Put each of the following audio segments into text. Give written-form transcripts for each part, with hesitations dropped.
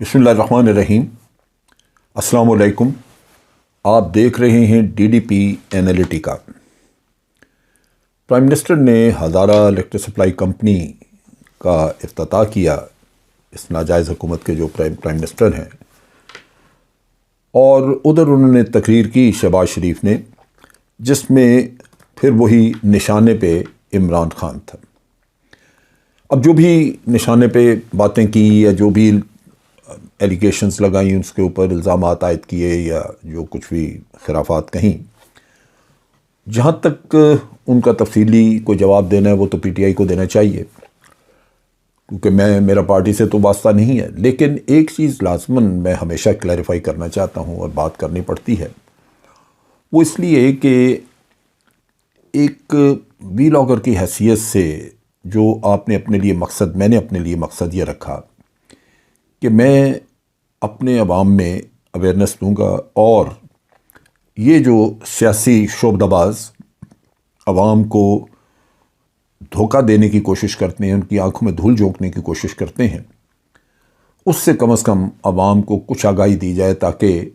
بسم اللہ الرحمن الرحیم۔ السلام علیکم۔ آپ دیکھ رہے ہیں DDP انالیٹیکا۔ پرائم منسٹر نے ہزارہ الیکٹرک سپلائی کمپنی کا افتتاح کیا، اس ناجائز حکومت کے جو پرائم منسٹر ہیں، اور ادھر انہوں نے تقریر کی شہباز شریف نے، جس میں پھر وہی نشانے پہ عمران خان تھا۔ اب جو بھی نشانے پہ باتیں کی یا جو بھی ایلیگیشنز لگائیں، اس کے اوپر الزامات عائد کیے یا جو کچھ بھی خرافات کہیں، جہاں تک ان کا تفصیلی کوئی جواب دینا ہے وہ تو PTI کو دینا چاہیے، کیونکہ میرا پارٹی سے تو واسطہ نہیں ہے۔ لیکن ایک چیز لازماً میں ہمیشہ کلیریفائی کرنا چاہتا ہوں اور بات کرنی پڑتی ہے، وہ اس لیے کہ ایک ویلاگر کی حیثیت سے جو آپ نے اپنے لیے مقصد، میں نے اپنے لیے مقصد یہ رکھا کہ میں اپنے عوام میں اویئرنیس دوں گا، اور یہ جو سیاسی شعبدہ باز عوام کو دھوکہ دینے کی کوشش کرتے ہیں، ان کی آنکھوں میں دھول جھونکنے کی کوشش کرتے ہیں، اس سے کم از کم عوام کو کچھ آگاہی دی جائے تاکہ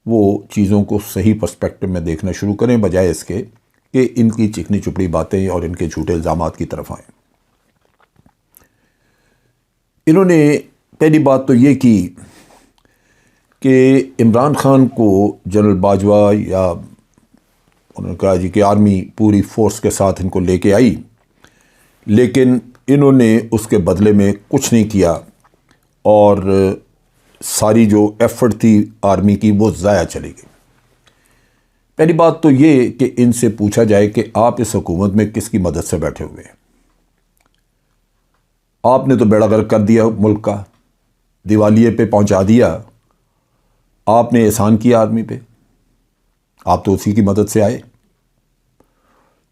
وہ چیزوں کو صحیح پرسپیکٹو میں دیکھنا شروع کریں، بجائے اس کے کہ ان کی چکنی چپڑی باتیں اور ان کے جھوٹے الزامات کی طرف آئیں۔ انہوں نے پہلی بات تو یہ کی کہ عمران خان کو جنرل باجوہ یا انہوں نے کہا کہ آرمی پوری فورس کے ساتھ ان کو لے کے آئی، لیکن انہوں نے اس کے بدلے میں کچھ نہیں کیا، اور ساری جو ایفرٹ تھی آرمی کی وہ ضائع چلی گئی۔ پہلی بات تو یہ کہ ان سے پوچھا جائے کہ آپ اس حکومت میں کس کی مدد سے بیٹھے ہوئے ہیں؟ آپ نے تو بیڑا غرق کر دیا ملک کا، دیوالیے پہ پہنچا دیا، آپ نے احسان کیا آرمی پہ، آپ تو اسی کی مدد سے آئے۔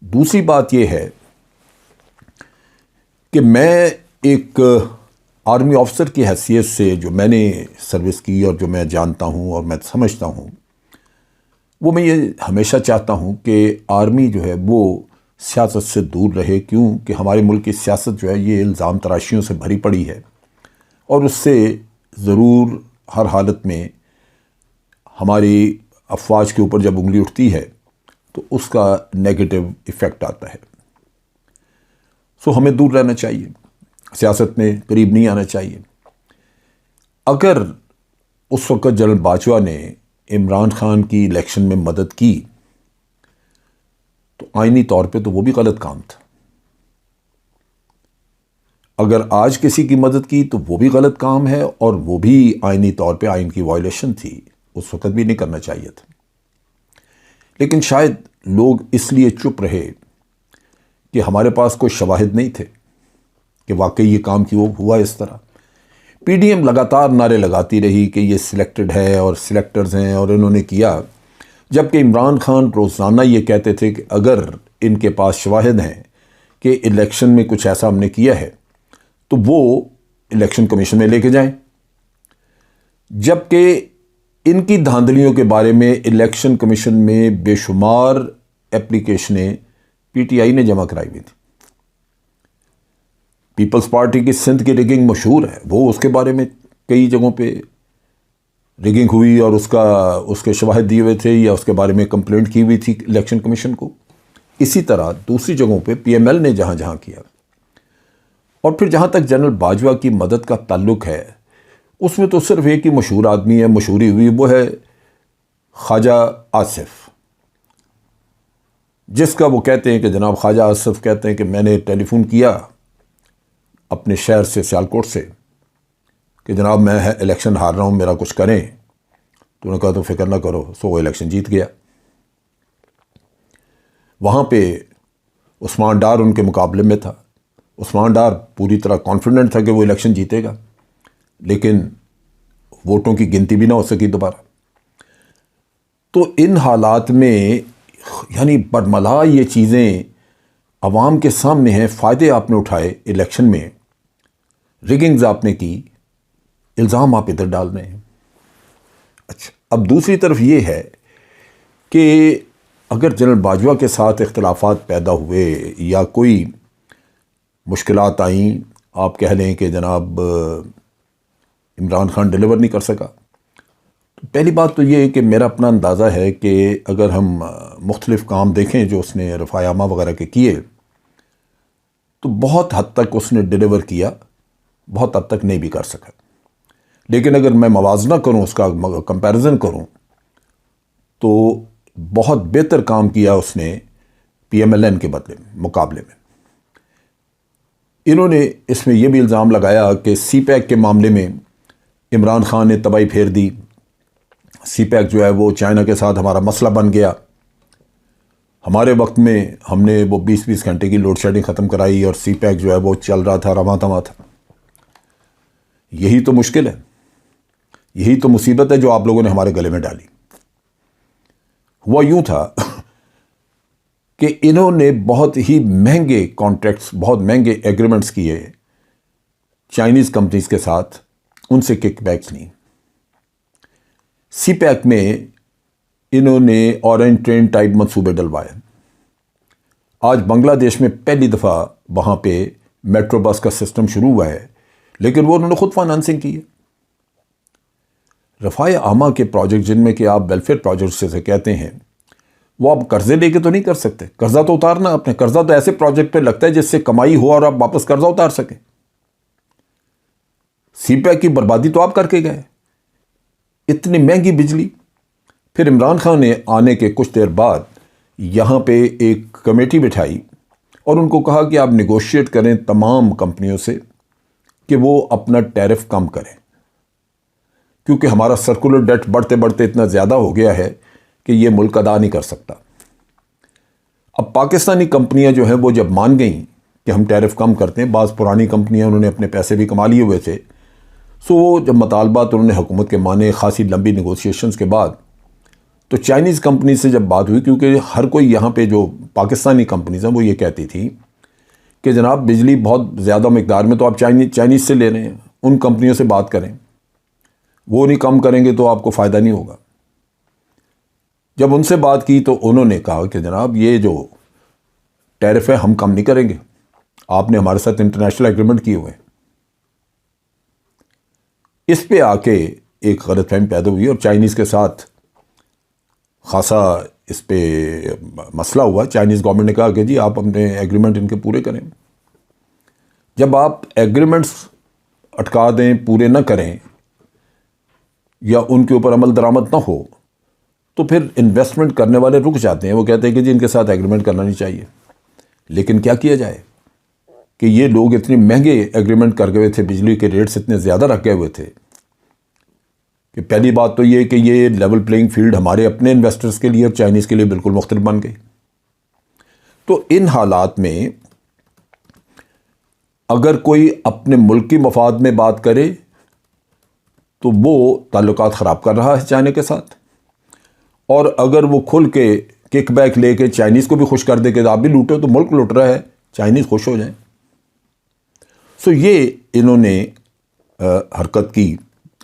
دوسری بات یہ ہے کہ میں ایک آرمی آفیسر کی حیثیت سے جو میں نے سروس کی اور جو میں جانتا ہوں اور میں سمجھتا ہوں، وہ میں یہ ہمیشہ چاہتا ہوں کہ آرمی جو ہے وہ سیاست سے دور رہے، کیوں کہ ہمارے ملک کی سیاست جو ہے یہ الزام تراشیوں سے بھری پڑی ہے، اور اس سے ضرور ہر حالت میں ہماری افواج کے اوپر جب انگلی اٹھتی ہے تو اس کا نیگیٹو ایفیکٹ آتا ہے۔ سو ہمیں دور رہنا چاہیے، سیاست میں قریب نہیں آنا چاہیے۔ اگر اس وقت جنرل باجوہ نے عمران خان کی الیکشن میں مدد کی تو آئینی طور پہ تو وہ بھی غلط کام تھا۔ اگر آج کسی کی مدد کی تو وہ بھی غلط کام ہے، اور وہ بھی آئینی طور پہ آئین کی وائلیشن تھی، اس وقت بھی نہیں کرنا چاہیے تھا۔ لیکن شاید لوگ اس لیے چپ رہے کہ ہمارے پاس کوئی شواہد نہیں تھے کہ واقعی یہ کام کیوں ہوا اس طرح۔ PDM لگاتار نعرے لگاتی رہی کہ یہ سلیکٹڈ ہے اور سلیکٹرز ہیں اور انہوں نے کیا، جبکہ عمران خان روزانہ یہ کہتے تھے کہ اگر ان کے پاس شواہد ہیں کہ الیکشن میں کچھ ایسا ہم نے کیا ہے تو وہ الیکشن کمیشن میں لے کے جائیں، جبکہ ان کی دھاندلیوں کے بارے میں الیکشن کمیشن میں بے شمار اپلیکیشنیں PTI نے جمع کرائی ہوئی تھیں۔ پیپلز پارٹی کی سندھ کی ریگنگ مشہور ہے، وہ اس کے بارے میں کئی جگہوں پہ ریگنگ ہوئی اور اس کے شواہد دیے ہوئے تھے یا اس کے بارے میں کمپلینٹ کی ہوئی تھی الیکشن کمیشن کو۔ اسی طرح دوسری جگہوں پہ PML نے جہاں جہاں کیا۔ اور پھر جہاں تک جنرل باجوہ کی مدد کا تعلق ہے، اس میں تو صرف ایک ہی مشہور آدمی ہے، مشہوری ہوئی، وہ ہے خواجہ آصف، جس کا وہ کہتے ہیں کہ جناب خواجہ آصف کہتے ہیں کہ میں نے ٹیلی فون کیا اپنے شہر سے، سیالکوٹ سے، کہ جناب میں الیکشن ہار رہا ہوں، میرا کچھ کریں۔ تو انہوں نے کہا تو فکر نہ کرو، سو وہ الیکشن جیت گیا۔ وہاں پہ عثمان ڈار ان کے مقابلے میں تھا۔ عثمان ڈار پوری طرح کانفیڈنٹ تھا کہ وہ الیکشن جیتے گا، لیکن ووٹوں کی گنتی بھی نہ ہو سکی دوبارہ۔ تو ان حالات میں یعنی برملا یہ چیزیں عوام کے سامنے ہیں، فائدے آپ نے اٹھائے الیکشن میں، ریگنگز آپ نے کی، الزام آپ ادھر ڈال رہے ہیں۔ اچھا، اب دوسری طرف یہ ہے کہ اگر جنرل باجوہ کے ساتھ اختلافات پیدا ہوئے یا کوئی مشکلات آئیں، آپ کہہ لیں کہ جناب عمران خان ڈیلیور نہیں کر سکا. پہلی بات تو یہ ہے کہ میرا اپنا اندازہ ہے کہ اگر ہم مختلف کام دیکھیں جو اس نے رفاع عامہ وغیرہ کے کیے تو بہت حد تک اس نے ڈیلیور کیا، بہت حد تک نہیں بھی کر سکا. لیکن اگر میں موازنہ کروں، اس کا کمپیریزن کروں، تو بہت بہتر کام کیا اس نے پی ایم ایل این کے مقابلے میں. انہوں نے اس میں یہ بھی الزام لگایا کہ سی پیک کے معاملے میں عمران خان نے تباہی پھیر دی. سی پیک جو ہے وہ چائنا کے ساتھ ہمارا مسئلہ بن گیا. ہمارے وقت میں ہم نے وہ 20 گھنٹے کی لوڈ شیڈنگ ختم کرائی اور سی پیک جو ہے وہ چل رہا تھا، رواں تواں تھا. یہی تو مشکل ہے، یہی تو مصیبت ہے جو آپ لوگوں نے ہمارے گلے میں ڈالی. ہوا یوں تھا کہ انہوں نے بہت ہی مہنگے کانٹریکٹس، بہت مہنگے ایگریمنٹس کیے چائنیز کمپنیز کے ساتھ، ان سے کک بیکس نہیں. سی پیک میں انہوں نے اورنج ٹرین ٹائپ منصوبے ڈلوائے. آج بنگلہ دیش میں پہلی دفعہ وہاں پہ میٹرو بس کا سسٹم شروع ہوا ہے، لیکن وہ انہوں نے خود فائنانسنگ کی ہے. رفاع عامہ کے پروجیکٹ جن میں کہ آپ ویلفیئر پروجیکٹ سے کہتے ہیں، وہ آپ قرضے لے کے تو نہیں کر سکتے. قرضہ تو اتارنا اپنے، قرضہ تو ایسے پروجیکٹ پہ لگتا ہے جس سے کمائی ہو اور آپ واپس قرضہ اتار سکیں. سی پیک کی بربادی تو آپ کر کے گئے، اتنی مہنگی بجلی. پھر عمران خان نے آنے کے کچھ دیر بعد یہاں پہ ایک کمیٹی بٹھائی اور ان کو کہا کہ آپ نیگوشیٹ کریں تمام کمپنیوں سے کہ وہ اپنا ٹیرف کم کریں، کیونکہ ہمارا سرکولر ڈیٹ بڑھتے بڑھتے اتنا زیادہ ہو گیا ہے کہ یہ ملک ادا نہیں کر سکتا. اب پاکستانی کمپنیاں جو ہیں وہ جب مان گئیں کہ ہم ٹیرف کم کرتے ہیں، بعض پرانی کمپنیاں انہوں نے اپنے پیسے بھی کما لیے ہوئے تھے، سو وہ جب مطالبات انہوں نے حکومت کے مانے، خاصی لمبی نیگوشیشنز کے بعد، تو چائنیز کمپنی سے جب بات ہوئی، کیونکہ ہر کوئی یہاں پہ جو پاکستانی کمپنیز ہیں وہ یہ کہتی تھی کہ جناب بجلی بہت زیادہ مقدار میں تو آپ چائنیز سے لے رہے ہیں، ان کمپنیوں سے بات کریں، وہ نہیں کم کریں گے تو آپ کو فائدہ نہیں ہوگا. جب ان سے بات کی تو انہوں نے کہا کہ جناب یہ جو ٹیرف ہے ہم کم نہیں کریں گے، آپ نے ہمارے ساتھ انٹرنیشنل ایگریمنٹ کیے ہوئے ہیں. اس پہ آ کے ایک غلط فہمی پیدا ہوئی اور چائنیز کے ساتھ خاصا اس پہ مسئلہ ہوا. چائنیز گورنمنٹ نے کہا کہ جی آپ اپنے ایگریمنٹ ان کے پورے کریں. جب آپ ایگریمنٹس اٹکا دیں، پورے نہ کریں یا ان کے اوپر عمل درآمد نہ ہو، تو پھر انویسٹمنٹ کرنے والے رک جاتے ہیں. وہ کہتے ہیں کہ جی ان کے ساتھ ایگریمنٹ کرنا نہیں چاہیے. لیکن کیا کیا جائے کہ یہ لوگ اتنے مہنگے ایگریمنٹ کر گئے تھے، بجلی کے ریٹس اتنے زیادہ رکھ گئے ہوئے تھے کہ پہلی بات تو یہ کہ یہ لیول پلینگ فیلڈ ہمارے اپنے انویسٹرز کے لیے اور چائنیز کے لیے بالکل مختلف بن گئی. تو ان حالات میں اگر کوئی اپنے ملک کی مفاد میں بات کرے تو وہ تعلقات خراب کر رہا ہے چائنا کے ساتھ، اور اگر وہ کھل کے کک بیک لے کے چائنیز کو بھی خوش کر دے کہ آپ بھی لوٹو تو ملک لوٹ رہا ہے، چائنیز خوش ہو جائیں. سو یہ انہوں نے حرکت کی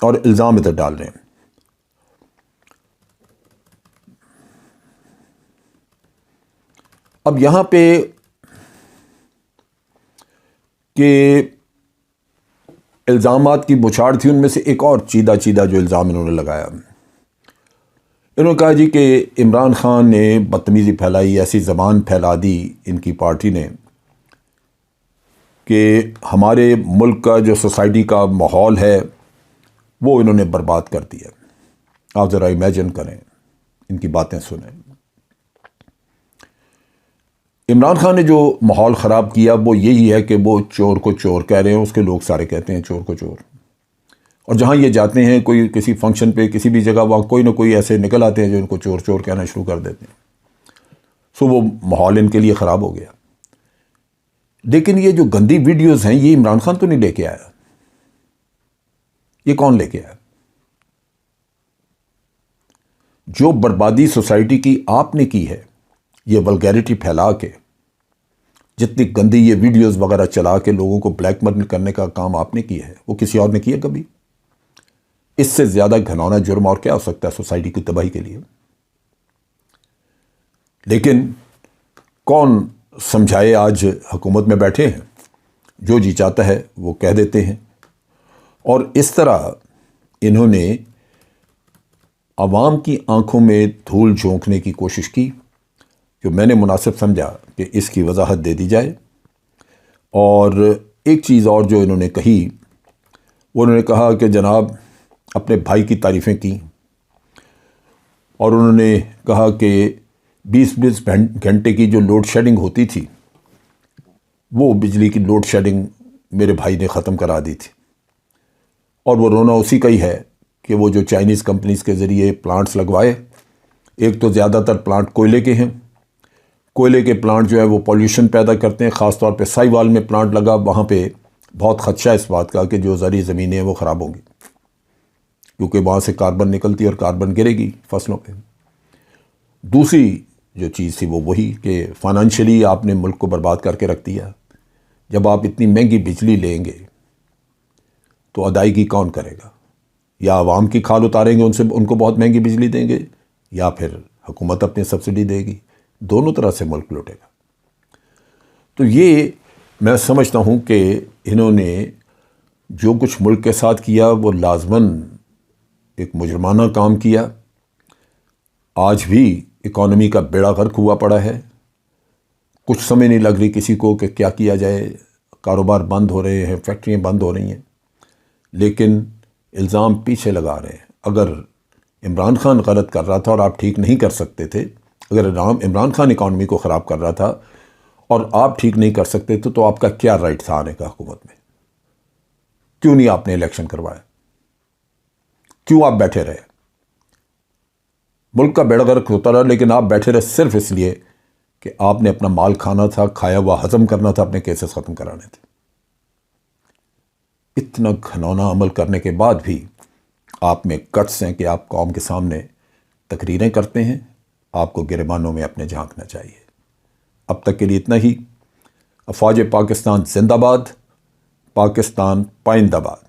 اور الزام ادھر ڈال رہے ہیں. اب یہاں پہ کہ الزامات کی بچھاڑ تھی، ان میں سے ایک اور چیدہ جو الزام انہوں نے لگایا، انہوں نے کہا جی کہ عمران خان نے بدتمیزی پھیلائی، ایسی زبان پھیلا دی ان کی پارٹی نے کہ ہمارے ملک کا جو سوسائٹی کا ماحول ہے وہ انہوں نے برباد کر دیا. آپ ذرا امیجن کریں، ان کی باتیں سنیں. عمران خان نے جو ماحول خراب کیا وہ یہی ہے کہ وہ چور کو چور کہہ رہے ہیں، اس کے لوگ سارے کہتے ہیں چور کو چور، اور جہاں یہ جاتے ہیں کوئی کسی فنکشن پہ کسی بھی جگہ وہاں کوئی نہ کوئی ایسے نکل آتے ہیں جو ان کو چور چور کہنا شروع کر دیتے ہیں. سو وہ ماحول ان کے لیے خراب ہو گیا. لیکن یہ جو گندی ویڈیوز ہیں یہ عمران خان تو نہیں لے کے آیا، یہ کون لے کے آیا؟ جو بربادی سوسائٹی کی آپ نے کی ہے، یہ ولگیرٹی پھیلا کے، جتنی گندی یہ ویڈیوز وغیرہ چلا کے لوگوں کو بلیک میل کرنے کا کام آپ نے کیا ہے، وہ کسی اور نے کیا کبھی؟ اس سے زیادہ گھناؤنا جرم اور کیا ہو سکتا ہے سوسائٹی کی تباہی کے لیے؟ لیکن کون سمجھائے؟ آج حکومت میں بیٹھے ہیں، جو جی چاہتا ہے وہ کہہ دیتے ہیں، اور اس طرح انہوں نے عوام کی آنکھوں میں دھول جھونکنے کی کوشش کی، جو میں نے مناسب سمجھا کہ اس کی وضاحت دے دی جائے۔ اور ایک چیز اور جو انہوں نے کہی، وہ انہوں نے کہا کہ جناب اپنے بھائی کی تعریفیں کی، اور انہوں نے کہا کہ 20 گھنٹے کی جو لوڈ شیڈنگ ہوتی تھی، وہ بجلی کی لوڈ شیڈنگ میرے بھائی نے ختم کرا دی تھی۔ اور وہ رونا اسی کا ہی ہے کہ وہ جو چائنیز کمپنیز کے ذریعے پلانٹس لگوائے، ایک تو زیادہ تر پلانٹ کوئلے کے ہیں، کوئلے کے پلانٹ جو ہے وہ پولیوشن پیدا کرتے ہیں، خاص طور پہ سائی وال میں پلانٹ لگا، وہاں پہ بہت خدشہ اس بات کا کہ جو زرعی زمینیں ہیں وہ خراب ہوں گی، کیونکہ وہاں سے کاربن نکلتی اور کاربن گرے گی فصلوں پہ۔ دوسری جو چیز تھی وہ وہی کہ فائنانشلی آپ نے ملک کو برباد کر کے رکھ دیا۔ جب آپ اتنی مہنگی بجلی لیں گے تو ادائیگی کون کرے گا؟ یا عوام کی کھال اتاریں گے، ان کو بہت مہنگی بجلی دیں گے، یا پھر حکومت اپنی سبسڈی دے گی، دونوں طرح سے ملک لوٹے گا۔ تو یہ میں سمجھتا ہوں کہ انہوں نے جو کچھ ملک کے ساتھ کیا وہ لازماً ایک مجرمانہ کام کیا۔ آج بھی اکانومی کا بیڑا غرق ہوا پڑا ہے، کچھ سمجھ نہیں لگ رہی کسی کو کہ کیا کیا جائے، کاروبار بند ہو رہے ہیں، فیکٹریاں بند ہو رہی ہیں، لیکن الزام پیچھے لگا رہے ہیں۔ اگر عمران خان غلط کر رہا تھا اور آپ ٹھیک نہیں کر سکتے تھے، اگر عمران خان اکانومی کو خراب کر رہا تھا اور آپ ٹھیک نہیں کر سکتے تھے، تو آپ کا کیا رائٹ تھا آنے کا حکومت میں؟ کیوں نہیں آپ نے الیکشن کروایا؟ کیوں آپ بیٹھے رہے؟ ملک کا بیڑا غرق ہوتا رہا، لیکن آپ بیٹھے رہے صرف اس لیے کہ آپ نے اپنا مال کھانا تھا، کھایا ہوا ہضم کرنا تھا، اپنے کیسز ختم کرانے تھے۔ اتنا گھنونا عمل کرنے کے بعد بھی آپ میں گٹس ہیں کہ آپ قوم کے سامنے تقریریں کرتے ہیں۔ آپ کو گریبانوں میں اپنے جھانکنا چاہیے۔ اب تک کے لیے اتنا ہی۔ افواج پاکستان زندہ باد، پاکستان پائندہ باد۔